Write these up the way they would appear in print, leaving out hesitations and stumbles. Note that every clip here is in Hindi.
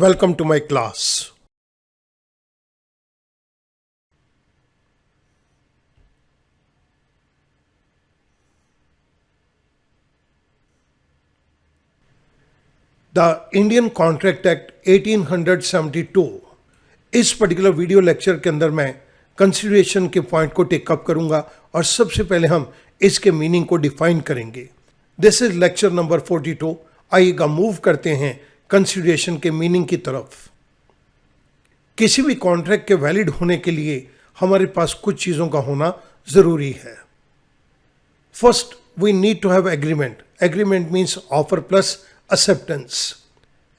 Welcome to my class. The Indian Contract Act 1872 इस पर्टिकुलर वीडियो लेक्चर के अंदर मैं कंसिडरेशन के पॉइंट को टेकअप करूंगा और सबसे पहले हम इसके मीनिंग को डिफाइन करेंगे. This is lecture number 42. आइएगा मूव करते हैं कंसिडरेशन के मीनिंग की तरफ. किसी भी कॉन्ट्रैक्ट के वैलिड होने के लिए हमारे पास कुछ चीज़ों का होना ज़रूरी है. First we need to have agreement. Agreement means offer plus acceptance.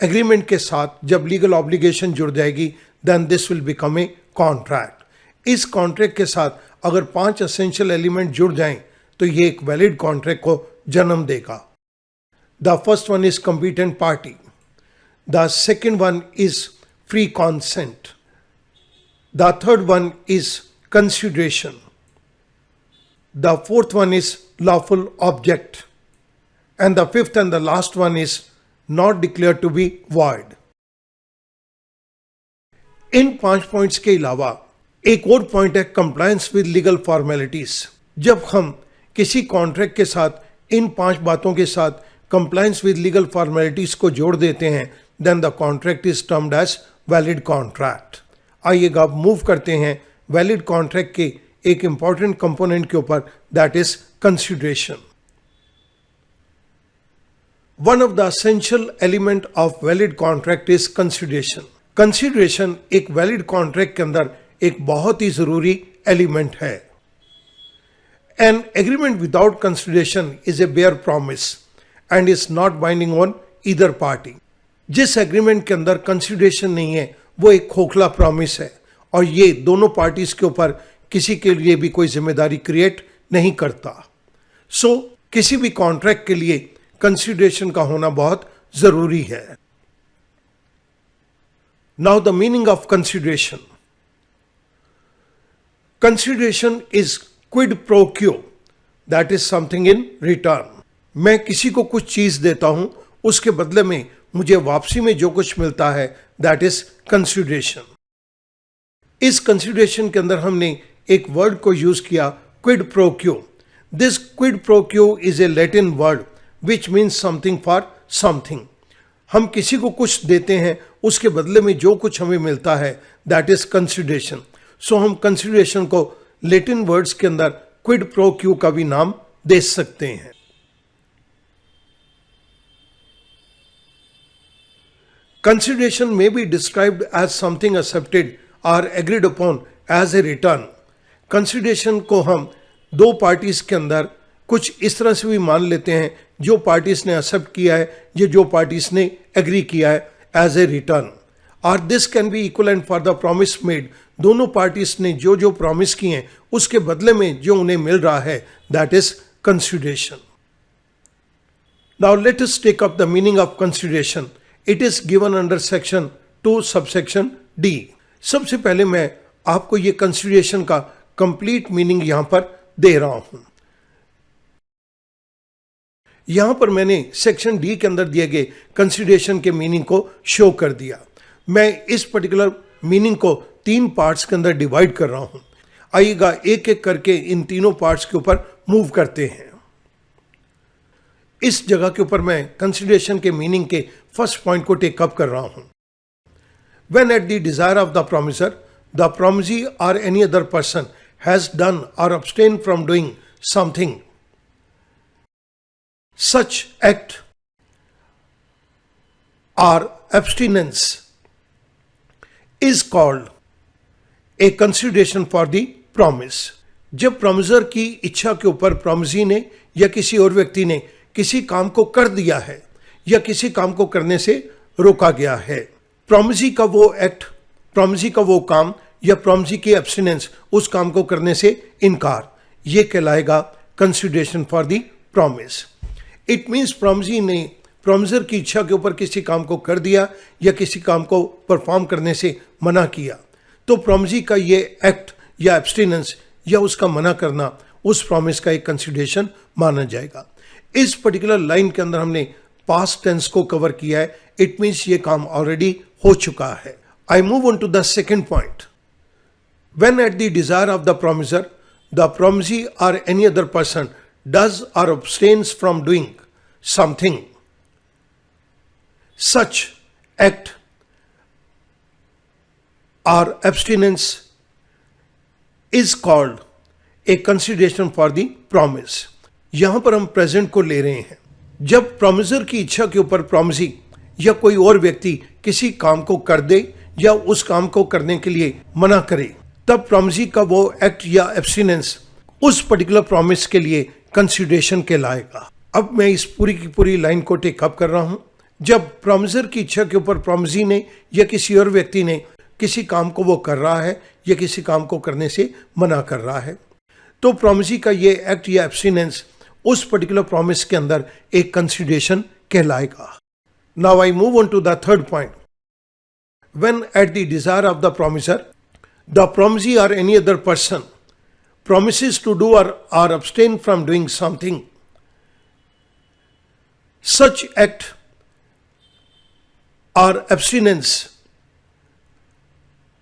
Agreement के साथ जब लीगल ऑब्लिगेशन जुड़ जाएगी then this will become a contract. इस कॉन्ट्रैक्ट के साथ अगर 5 एसेंशियल एलिमेंट जुड़ जाएं तो ये एक वैलिड कॉन्ट्रैक्ट को जन्म देगा. The first one is competent party. The second one is free consent. The third one is consideration. The fourth one is lawful object. And the fifth and the last one is not declared to be void. In 5 points के अलावा एक और पॉइंट है कंप्लायंस विद लीगल फॉर्मेलिटीज. जब हम किसी कॉन्ट्रैक्ट के साथ इन 5 बातों के साथ कंप्लायंस विद लीगल फॉर्मेलिटीज को जोड़ देते हैं then the contract is termed as valid contract. आइएगा अब मूव करते हैं वैलिड कॉन्ट्रैक्ट के एक इंपॉर्टेंट कंपोनेंट के ऊपर, that is consideration. One of the essential element of valid contract is consideration. Consideration एक वैलिड कॉन्ट्रैक्ट के अंदर एक बहुत ही जरूरी एलिमेंट है. An agreement without consideration is a bare promise and is not binding on either party. जिस एग्रीमेंट के अंदर कंसिडरेशन नहीं है वो एक खोखला प्रॉमिस है और ये दोनों पार्टीज के ऊपर किसी के लिए भी कोई जिम्मेदारी क्रिएट नहीं करता. सो किसी भी कॉन्ट्रैक्ट के लिए कंसिडरेशन का होना बहुत जरूरी है. Now the meaning of consideration. Consideration is quid pro क्यो, that is something in return. मैं किसी को कुछ चीज देता हूं, उसके बदले में मुझे वापसी में जो कुछ मिलता है दैट इज कंसिडरेशन. इस कंसिडरेशन के अंदर हमने एक वर्ड को यूज किया, क्विड प्रो क्यो. दिस क्विड प्रो क्यो is a Latin word which means something for something. हम किसी को कुछ देते हैं, उसके बदले में जो कुछ हमें मिलता है दैट इज कंसिडरेशन. सो हम कंसिडरेशन को लैटिन वर्ड्स के अंदर क्विड प्रो क्यो का भी नाम दे सकते हैं. Consideration may be described as something accepted or agreed upon as a return. Consideration को हम दो पार्टीज के अंदर कुछ इस तरह से भी मान लेते हैं, जो पार्टीज ने एक्सेप्ट किया है या जो पार्टीज ने एग्री किया है एज ए रिटर्न. और this can be equivalent for the promise made. दोनों पार्टीज ने जो जो प्रॉमिस किए हैं उसके बदले में जो उन्हें मिल रहा है that is consideration. Now let us take up the meaning of consideration. It is given under section 2 subsection D. सबसे पहले मैं आपको ये कंसिडरेशन का कंप्लीट मीनिंग यहां पर दे रहा हूं. यहां पर मैंने सेक्शन डी के अंदर दिए गए कंसिडरेशन के मीनिंग को शो कर दिया. मैं इस पर्टिकुलर मीनिंग को 3 पार्ट्स के अंदर डिवाइड कर रहा हूं. आइएगा एक एक करके इन तीनों पार्ट्स के ऊपर मूव करते हैं. इस जगह के ऊपर मैं कंसिडरेशन के मीनिंग के फर्स्ट पॉइंट को टेकअप कर रहा हूं. When at the desire of the promiser, the promisee or any other person has done or abstained from doing something, such act or abstinence is called a consideration for the promise. जब प्रॉमिसर की इच्छा के ऊपर प्रॉमिसी ने या किसी और व्यक्ति ने किसी काम को कर दिया है या किसी काम को करने से रोका गया है, प्रॉमिसी का वो एक्ट, प्रॉमिसी का वो काम या प्रॉमिसी की एब्स्टिनेंस, उस काम को करने से इनकार, ये कहलाएगा consideration for the promise. It means promisee ने प्रॉमिसर की इच्छा के ऊपर किसी काम को कर दिया या किसी काम को परफॉर्म करने से मना किया, तो प्रॉमिसी का ये एक्ट या एब्स्टिनेंस या उसका मना करना उस प्रॉमिस का एक कंसिडरेशन माना जाएगा. इस पर्टिकुलर लाइन के अंदर हमने पास्ट टेंस को कवर किया है. इट मीन्स ये काम ऑलरेडी हो चुका है। I move on to the second point. When at the desire of the promiser, the promisee or any other person does or abstains from doing something, such act or abstinence is called a consideration for the promise। यहां पर हम प्रेजेंट को ले रहे हैं। जब प्रोमिसर की इच्छा के ऊपर प्रोमिसी या कोई और व्यक्ति किसी काम को कर दे या उस काम को करने के लिए मना करे, तब प्रोमिसी का वो एक्ट या एब्स्टिनेंस उस पर्टिकुलर प्रॉमिस के लिए कंसिडरेशन कहलाएगा। अब मैं इस पूरी की पूरी लाइन को टेकअप कर रहा हूं। जब प्रोमिसर की इच्छा के ऊपर प्रोमिसी ने या किसी और व्यक्ति ने किसी काम को वो कर रहा है या किसी काम को करने से मना कर रहा है, तो प्रोमिसी का ये एक्ट या एब्स्टिनेंस उस पर्टिकुलर प्रॉमिस के अंदर एक कंसिडरेशन कहलाएगा। Now I move on to the third point. When at the desire of the promisor, the promisee or any other person promises to do or abstain from doing something, such act or abstinence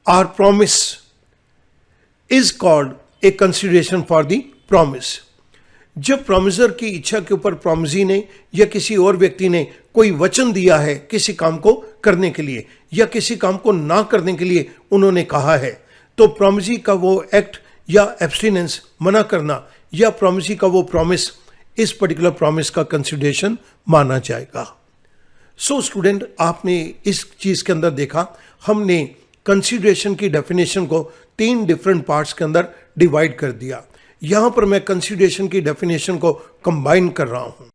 or promise is called a consideration for the promise। जब प्रोमिसर की इच्छा के ऊपर प्रोमिसी ने या किसी और व्यक्ति ने कोई वचन दिया है किसी काम को करने के लिए या किसी काम को ना करने के लिए उन्होंने कहा है, तो प्रोमिसी का वो एक्ट या एब्स्टिनेंस मना करना या प्रोमिसी का वो प्रॉमिस इस पर्टिकुलर प्रॉमिस का कंसिडरेशन माना जाएगा। सो स्टूडेंट, आपने इस चीज के अंदर देखा, हमने कंसिडरेशन की डेफिनेशन को 3 डिफरेंट पार्ट्स के अंदर डिवाइड कर दिया। यहां पर मैं कंसिडरेशन की डेफिनेशन को कंबाइन कर रहा हूं।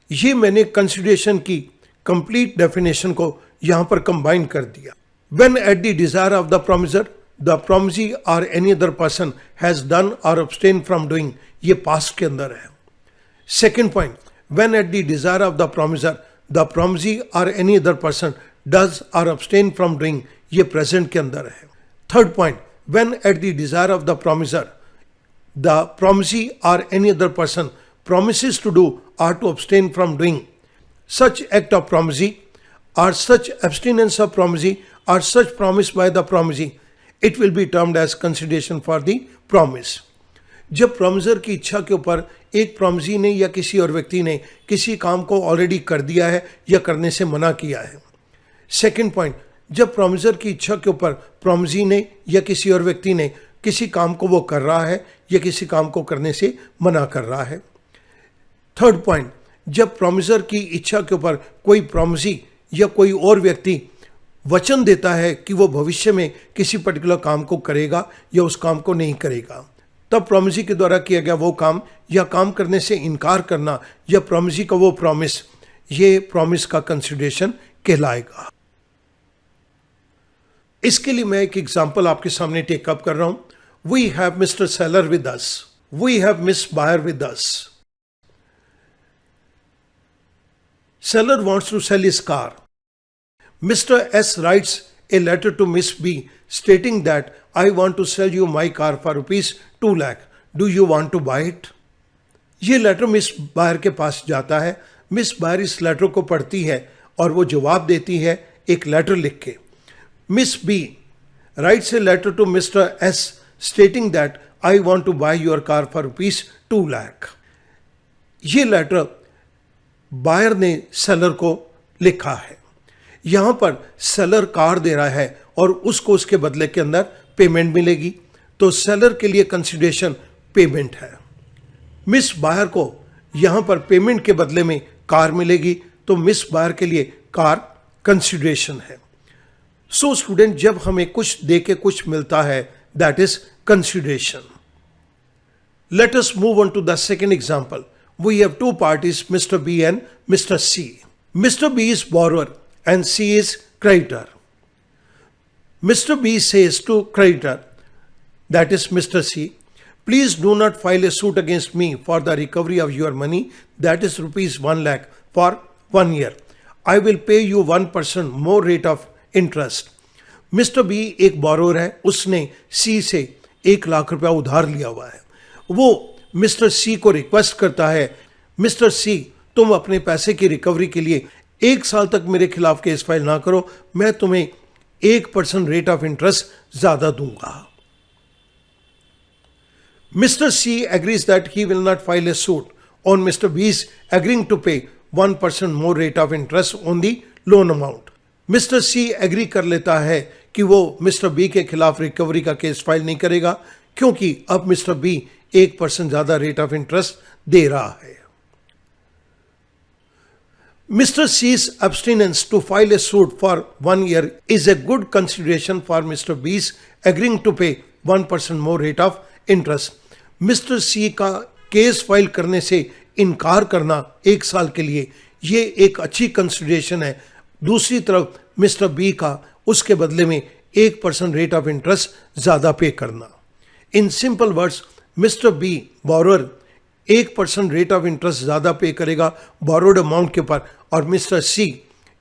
ये मैंने कंसिडरेशन की कंप्लीट डेफिनेशन को यहां पर कंबाइन कर दिया। When at the desire of the promiser, the promisee or any other person has done or abstained from doing, ये past के अंदर है। Second point, when at the desire of the promiser, the promisee or any other person does or abstain from doing, ये present के अंदर है। Third point, when at the desire of the promiser, the promisee or any other person promises to do or to abstain from doing such act of promisee or such abstinence of promisee or such promise by the promisee, it will be termed as consideration for the promise। जब प्रोमिसर की इच्छा के ऊपर एक प्रोमिसी ने या किसी और व्यक्ति ने किसी काम को ऑलरेडी कर दिया है या करने से मना किया है। सेकंड पॉइंट, जब प्रोमिसर की इच्छा के ऊपर प्रोमिसी ने या किसी और व्यक्ति ने किसी काम को वो कर रहा है या किसी काम को करने से मना कर रहा है। थर्ड पॉइंट, जब प्रोमिसर की इच्छा के ऊपर कोई प्रोमिसी या कोई और व्यक्ति वचन देता है कि वो भविष्य में किसी पर्टिकुलर काम को करेगा या उस काम को नहीं करेगा, तब प्रोमिसी के द्वारा किया गया वो काम या काम करने से इनकार करना या प्रोमिसी का वो प्रॉमिस, ये प्रॉमिस का कंसिडरेशन कहलाएगा। इसके लिए मैं एक एग्जांपल आपके सामने टेकअप कर रहा हूं। We have mister seller with us, we have miss buyer with us. Seller wants to sell his car. Mr. S writes a letter to Miss B stating that I want to sell you my car for rupees 2 lakh. Do you want to buy it? ये लेटर मिस बायर के पास जाता है। मिस बायर इस लेटर को पढ़ती है और वो जवाब देती है एक लेटर लिख के। Miss B writes a letter to Mr. S stating that I want to buy your car for rupees 2 lakh. ये लेटर बायर ने सेलर को लिखा है। यहां पर सेलर कार दे रहा है और उसको उसके बदले के अंदर पेमेंट मिलेगी, तो सेलर के लिए कंसिडरेशन पेमेंट है। मिस बायर को यहां पर पेमेंट के बदले में कार मिलेगी, तो मिस बायर के लिए कार कंसिडरेशन है। सो स्टूडेंट, जब हमें कुछ दे के कुछ मिलता है, that is consideration. Let us move on to the second example. We have two parties, Mr. B and Mr. C. Mr. B is borrower and C is creditor. Mr. B says to creditor, that is Mr. C, please do not file a suit against me for the recovery of your money, that is rupees 1 lakh for 1 year. I will pay you 1% more rate of interest. Mr. B एक borrower है, उसने C से 1 लाख रुपया उधार लिया हुआ है। वो मिस्टर सी को रिक्वेस्ट करता है, मिस्टर सी तुम अपने पैसे की रिकवरी के लिए 1 साल तक मेरे खिलाफ केस फाइल ना करो, मैं तुम्हें 1% रेट ऑफ इंटरेस्ट ज्यादा दूंगा। Mr. C agrees that he will not file a suit on Mr. B's agreeing to pay 1% more rate of interest on the loan amount. Mr. C agree कर लेता है कि वो Mr. B के खिलाफ रिकवरी का केस फाइल नहीं करेगा क्योंकि अब Mr. B 1% ज्यादा रेट ऑफ इंटरेस्ट दे रहा है। Mr. C's abstinence to file a suit for 1 year is a good consideration for Mr. B's agreeing to pay 1% more rate of interest. Mister C का केस फाइल करने से इनकार करना 1 साल के लिए ये एक अच्छी कंसिडरेशन है। दूसरी तरफ मिस्टर बी का उसके बदले में 1% रेट ऑफ इंटरेस्ट ज़्यादा पे करना। In simple words, mister B borrower 1% rate of interest ज़्यादा पे करेगा बोरोड अमाउंट के ऊपर और मिस्टर सी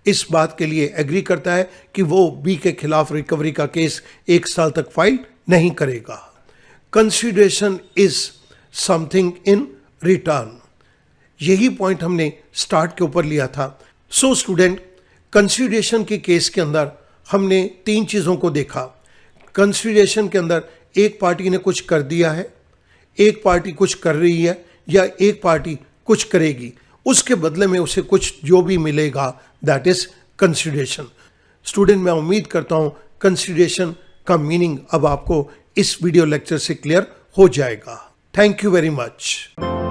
इस बात के लिए एग्री करता है कि वो बी के खिलाफ रिकवरी का केस 1 साल तक फाइल नहीं करेगा। Consideration is something in return, यही पॉइंट हमने स्टार्ट के ऊपर लिया था। सो स्टूडेंट, कंसिडरेशन के केस के अंदर हमने 3 चीज़ों को देखा। कंसिडरेशन के अंदर एक पार्टी ने कुछ कर दिया है, एक पार्टी कुछ कर रही है या एक पार्टी कुछ करेगी, उसके बदले में उसे कुछ जो भी मिलेगा दैट इज कंसिडरेशन। स्टूडेंट, मैं उम्मीद करता हूँ कंसिडरेशन का मीनिंग अब आपको इस वीडियो लेक्चर से क्लियर हो जाएगा। Thank you very much.